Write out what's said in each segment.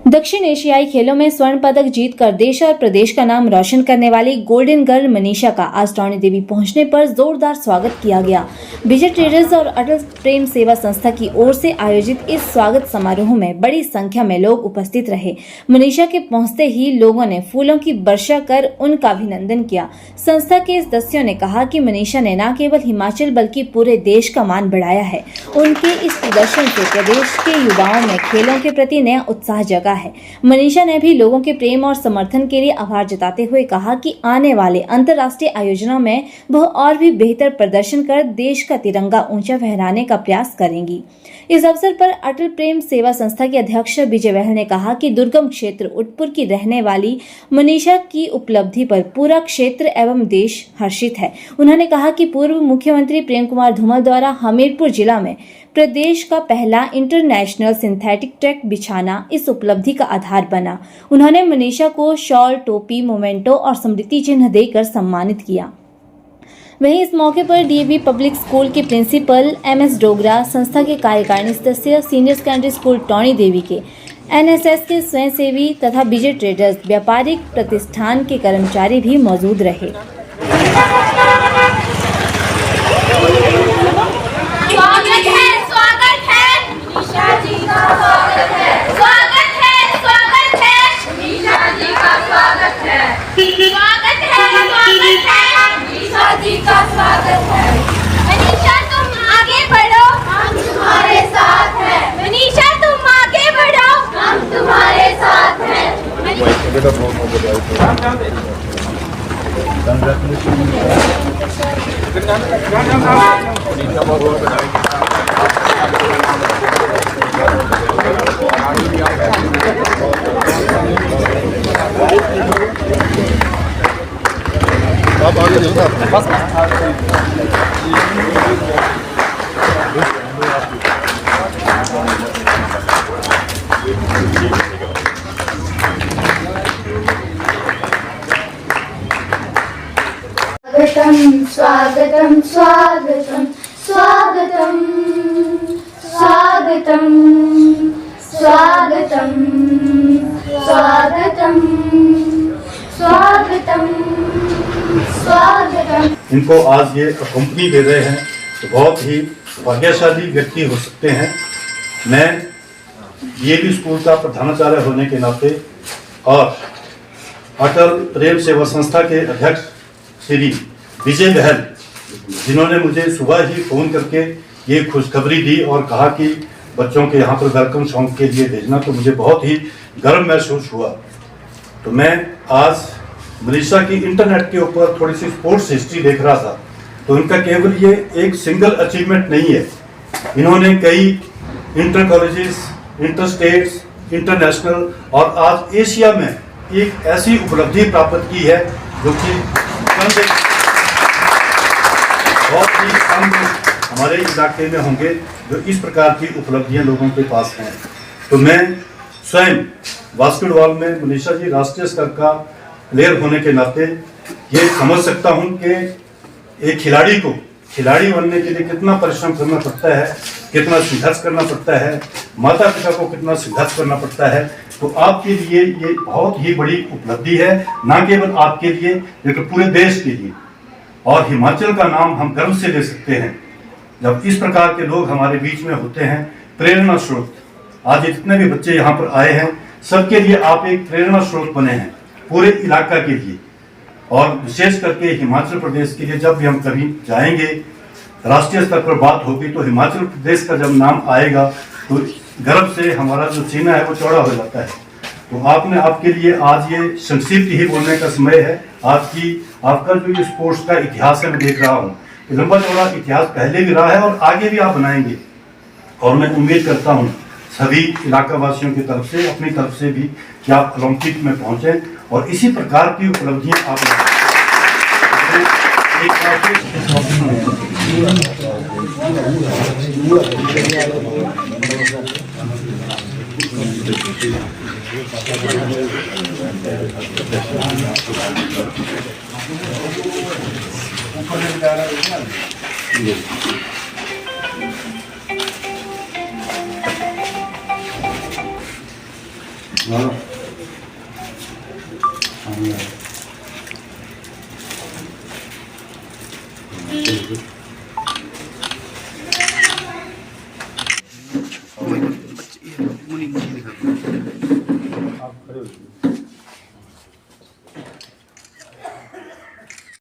दक्षिण एशियाई खेलों में स्वर्ण पदक जीतकर देश और प्रदेश का नाम रोशन करने वाली गोल्डन गर्ल मनीषा का आज टौणी देवी पहुंचने पर जोरदार स्वागत किया गया। विजय ट्रेडर्स और अटल प्रेम सेवा संस्था की ओर से आयोजित इस स्वागत समारोह में बड़ी संख्या में लोग उपस्थित रहे। मनीषा के पहुंचते ही लोगों ने फूलों की वर्षा कर उनका अभिनंदन किया। संस्था के सदस्यों ने कहा कि मनीषा ने न केवल हिमाचल बल्कि पूरे देश का मान बढ़ाया है। उनके इस प्रदर्शन से प्रदेश के युवाओं में खेलों के प्रति नया उत्साह जगा है। मनीषा ने भी लोगों के प्रेम और समर्थन के लिए आभार जताते हुए कहा कि आने वाले अंतर्राष्ट्रीय आयोजनों में वह और भी बेहतर प्रदर्शन कर देश का तिरंगा ऊंचा फहराने का प्रयास करेंगी। इस अवसर पर अटल प्रेम सेवा संस्था के अध्यक्ष विजय बहल ने कहा कि दुर्गम क्षेत्र उदयपुर की रहने वाली मनीषा की उपलब्धि पर पूरा क्षेत्र एवं देश हर्षित है। उन्होंने कहा कि पूर्व मुख्यमंत्री प्रेम कुमार धूमल द्वारा हमीरपुर जिला में प्रदेश का पहला इंटरनेशनल सिंथेटिक ट्रैक बिछाना इस उपलब्धि का आधार बना। उन्होंने मनीषा को शॉल, टोपी, मोमेंटो और स्मृति चिन्ह देकर सम्मानित किया। वहीं इस मौके पर डीएवी पब्लिक स्कूल के प्रिंसिपल एमएस डोगरा, संस्था के कार्यकारिणी सदस्य, senior secondary school Tauni Devi के एनएसएस के स्वयंसेवी तथा विजय ट्रेडर्स व्यापारिक प्रतिष्ठान के कर्मचारी भी मौजूद रहे। मनीषा तुम आगे बढ़ो, हम तुम्हारे साथ हैं। मनीषा तुम आगे बढ़ो, हम तुम्हारे साथ हैं। आप आगे चलो बस स्वागतम स्वागतम स्वागतम स्वागतम स्वागतम स्वागतम स्वागतम स्वागतम। इनको आज ये कंपनी दे रहे हैं तो बहुत ही भाग्यशाली व्यक्ति हो सकते हैं। मैं डीएवी स्कूल का प्रधानाचार्य होने के नाते और अटल प्रेम सेवा संस्था के अध्यक्ष श्री विजय बहल, जिन्होंने मुझे सुबह ही फोन करके ये खुशखबरी दी और कहा कि बच्चों के यहाँ पर वेलकम सॉन्ग के लिए भेजना, तो मुझे बहुत ही गर्व महसूस हुआ। तो मैं आज मनीषा की इंटरनेट के ऊपर थोड़ी सी स्पोर्ट्स हिस्ट्री देख रहा था, तो इनका केवल ये एक सिंगल अचीवमेंट नहीं है। इन्होंने कई inter colleges, inter states, international और आज एशिया में एक ऐसी उपलब्धि प्राप्त की है जो कि बहुत ही कम हमारे इलाके में होंगे जो इस प्रकार की उपलब्धियां लोगों के पास हैं। तो मैं स्वयं बास्केटबॉल में मनीषा जी राष्ट्रीय स्तर का प्लेयर होने के नाते ये समझ सकता हूं कि एक खिलाड़ी को खिलाड़ी बनने के लिए कितना परिश्रम करना पड़ता है, कितना संघर्ष करना पड़ता है, माता पिता को कितना संघर्ष करना पड़ता है। तो आपके लिए ये बहुत ही बड़ी उपलब्धि है, ना केवल आपके लिए लेकिन पूरे देश के लिए। और हिमाचल का नाम हम गर्व से ले सकते हैं जब इस प्रकार के लोग हमारे बीच में होते हैं। प्रेरणा स्रोत, आज जितने भी बच्चे यहाँ पर आए हैं सबके लिए आप एक प्रेरणा स्रोत बने हैं पूरे इलाका के लिए, और विशेष करके हिमाचल प्रदेश के लिए। जब भी हम कभी जाएंगे, राष्ट्रीय स्तर पर बात होगी, तो हिमाचल प्रदेश का जब नाम आएगा तो गर्व से हमारा जो सीना है वो चौड़ा हो जाता है। तो आपके लिए आज ये संक्षिप्त ही बोलने का समय है। आपका जो ये स्पोर्ट्स का इतिहास है मैं देख रहा हूँ, लंबा चौड़ा इतिहास पहले भी रहा है और आगे भी आप बनाएंगे। और मैं उम्मीद करता हूँ सभी इलाका वासियों की तरफ से, अपनी तरफ से भी, कि आप ओलंपिक में पहुंचे और इसी प्रकार की उपलब्धियां आप बहुत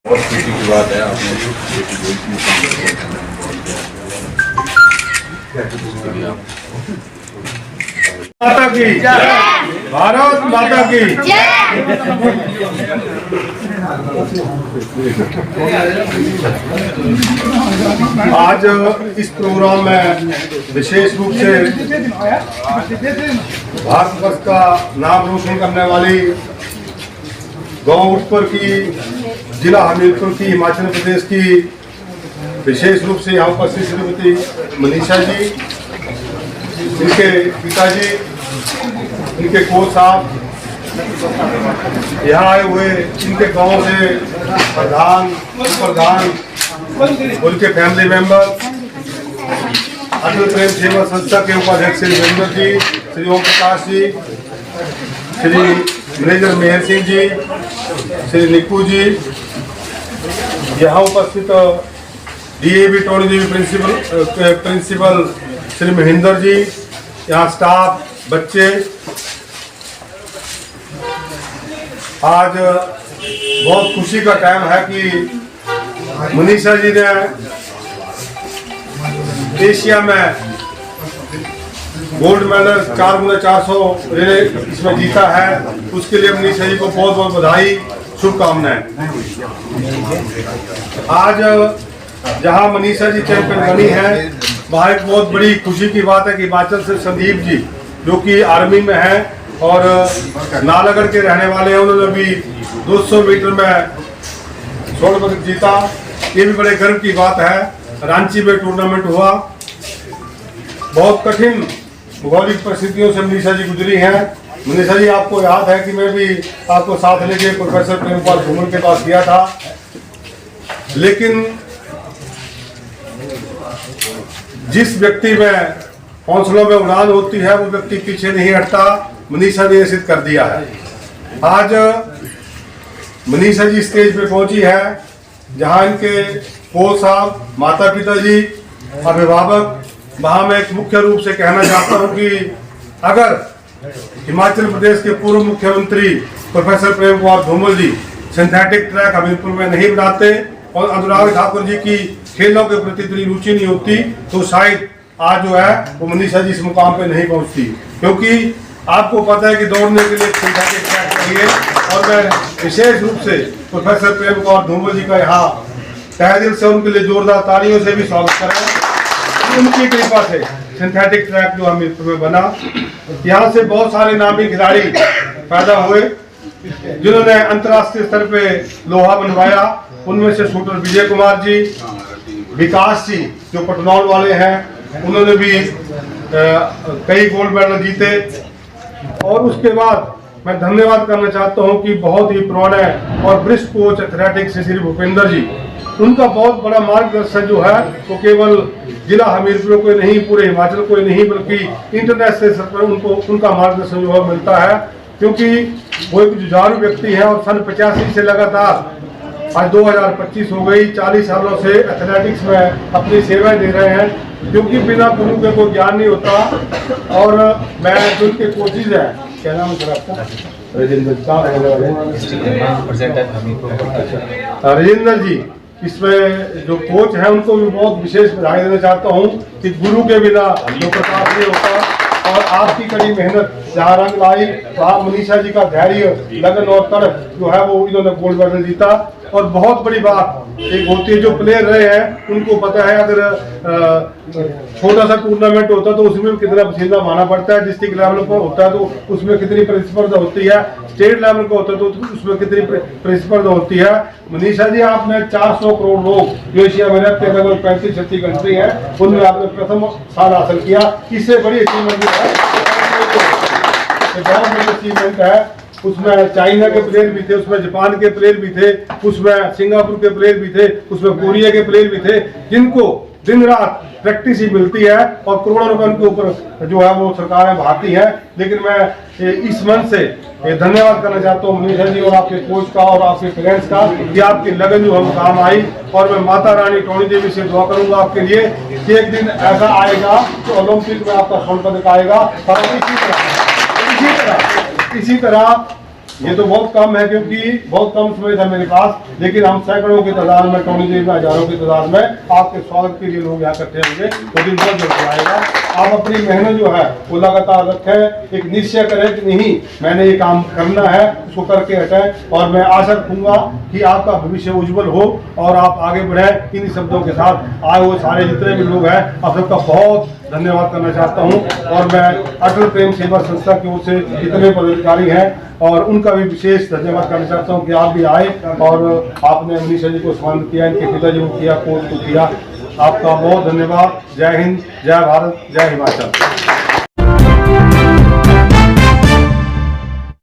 खुशी की बात है आपने बेटी को इतनी माता की भारत माता की आज इस प्रोग्राम में विशेष रूप से भारतवर्ष का नाम रोशन करने वाली गांव उत्तर की जिला हमीरपुर की हिमाचल प्रदेश की विशेष रूप से यहाँ उपस्थित श्रीमती मनीषा जी, इनके पिताजी, इनके कोच साहब, यहाँ आए हुए इनके गांव से प्रधान, प्रधान, उनके फैमिली मेंबर, अटल प्रेम सेवा संस्था के उपाध्यक्ष श्री वीरेंद्र जी, श्री ओम प्रकाश जी, श्री मैनेजर मेहर सिंह जी, श्री निक्कू जी, यहाँ उपस्थित डीएवी टोनी देवी प्रिंसिपल श्री महेंद्र जी, यहाँ स्टाफ, बच्चे, आज बहुत खुशी का टाइम है कि मनीषा जी ने एशिया में गोल्ड मेडल 4x400 रिले इसमें जीता है। उसके लिए मनीषा जी को बहुत बहुत बधाई, शुभकामनाएं। आज जहां मनीषा जी चैंपियन बनी है, वहाँ एक बहुत बड़ी खुशी की बात है कि हिमाचल से संदीप जी, जो कि आर्मी में हैं और नालागढ़ के रहने वाले हैं, उन्होंने भी 200 मीटर में स्वर्ण पदक जीता। ये भी बड़े गर्व की बात है। रांची में टूर्नामेंट हुआ, बहुत कठिन भौगोलिक परिस्थितियों से मनीषा जी गुजरी हैं। मनीषा जी, आपको याद है कि मैं भी आपको साथ लेके प्रोफेसर प्रेम कुमार धूमल के पास गया था, लेकिन जिस व्यक्ति में हौसलों में उड़ान होती है वो व्यक्ति पीछे नहीं हटता। मनीषा ने सिद्ध कर दिया है। आज मनीषा जी स्टेज पे पहुंची है, जहां इनके कोच साहब, माता पिता जी, अभिभावक, वहां मैं एक मुख्य रूप से कहना चाहता हूं कि अगर हिमाचल प्रदेश के पूर्व मुख्यमंत्री प्रोफेसर प्रेम कुमार धूमल जी सिंथेटिक ट्रैक हमीरपुर में नहीं बनाते और अनुराग ठाकुर जी की खेलों के प्रति इतनी रुचि नहीं होती, तो शायद आज जो है वो मनीषा जी इस मुकाम पे नहीं पहुंचती। क्योंकि आपको पता है कि दौड़ने के लिए सिंथेटिक ट्रैक चाहिए, और मैं विशेष रूप से प्रोफेसर प्रेम कुमार धूमल जी का यहाँ तहे दिल से उनके लिए जोरदार तालियों से भी स्वागत करें। उनकी कृपा से सिंथेटिक ट्रैक जो हमीरपुर में बना, यहाँ से बहुत सारे नामी खिलाड़ी पैदा हुए जिन्होंने अंतर्राष्ट्रीय स्तर पे लोहा बनवाया। उनमें से शूटर विजय कुमार जी, विकास जी जो पटनौल वाले हैं, उन्होंने भी कई गोल्ड मेडल जीते। और उसके बाद मैं धन्यवाद करना चाहता हूं कि बहुत ही पुराने और वरिष्ठ कोच एथलेटिक्स श्री भूपेंद्र जी, उनका बहुत बड़ा मार्गदर्शन जो है वो केवल जिला हमीरपुर को नहीं, पूरे हिमाचल को नहीं, बल्कि इंटरनेशनल स्तर पर उनको उनका मार्गदर्शन जो है मिलता है। क्योंकि वो एक जुझारू व्यक्ति है और सन 85 से लगातार आज 2025 हो गई, 40 सालों से एथलेटिक्स में अपनी सेवाएं दे रहे हैं। क्योंकि बिना गुरु के कोई ज्ञान नहीं होता। और मैं जो उनके कोचिज हैं, क्या नाम है सर आपका? राजेंद्र जी, इसमें जो कोच हैं उनको भी बहुत विशेष बधाई देना चाहता हूँ कि गुरु के बिना जो प्रकाश नहीं होता। और आपकी कड़ी मेहनत जहाँ रंग लाई, वहाँ मनीषा जी का धैर्य, लगन और तड़प जो है वो इन्होंने गोल्ड मेडल जीता। और बहुत बड़ी बात एक होती है, जो प्लेयर रहे हैं उनको पता है, अगर छोटा सा टूर्नामेंट होता तो उसमें कितना पसीना बहाना पड़ता है, डिस्ट्रिक्ट लेवल पर होता है तो उसमें कितनी प्रतिस्पर्धा होती है, स्टेट लेवल का होता है तो उसमें कितनी प्रतिस्पर्धा होती है। मनीषा जी, आपने 400 करोड़ लोग जो एशिया में रहते हैं, लगभग 35-36 कंट्री है, उनमें आपने प्रथम स्थान हासिल किया। इससे बड़ी अचीवमेंट है, बहुत बड़ी अचीवमेंट है। उसमें चाइना के प्लेयर भी थे, उसमें जापान के प्लेयर भी थे, उसमें सिंगापुर के प्लेयर भी थे, उसमें कोरिया के प्लेयर भी थे, जिनको दिन रात प्रैक्टिस ही मिलती है और करोड़ों रुपए उनके ऊपर जो है वो सरकारें बहाती है। लेकिन मैं इस मन से धन्यवाद करना चाहता हूँ मनीषा जी और आपके कोच का और आपके पेरेंट्स का कि आपकी लगन जो हम काम आई। और मैं माता रानी टोनी देवी से दुआ करूंगा आपके लिए कि एक दिन ऐसा आएगा तो ओलंपिक में आपका स्वर्ण पदक आएगा। और इसी तरह ये तो बहुत कम है क्योंकि बहुत कम समय था मेरे पास, लेकिन हम सैकड़ों की तादाद में, टोनी देवी में हजारों की तादाद में आपके स्वागत के लिए लोग यहाँ इकट्ठे होंगे। वो दिन बहुत जल्द आएगा। आप अपनी मेहनत जो है वो लगातार रखें, एक निश्चय करें कि नहीं मैंने ये काम करना है, उसको करके हटाएं। और मैं आशा रखूंगा कि आपका भविष्य उज्जवल हो और आप आगे बढ़ें। इन्हीं शब्दों के साथ आए हुए सारे जितने भी लोग हैं आप सबका बहुत धन्यवाद करना चाहता हूं। और मैं अटल प्रेम सेवा संस्था की ओर से जितने पदाधिकारी हैं और उनका भी विशेष धन्यवाद करना चाहता हूं कि आप भी आए और आपने मनीषा जी को सम्मानित किया, इनके पिताजी को किया, कोच को किया। आपका बहुत धन्यवाद। जय हिंद, जय भारत, जय हिमाचल।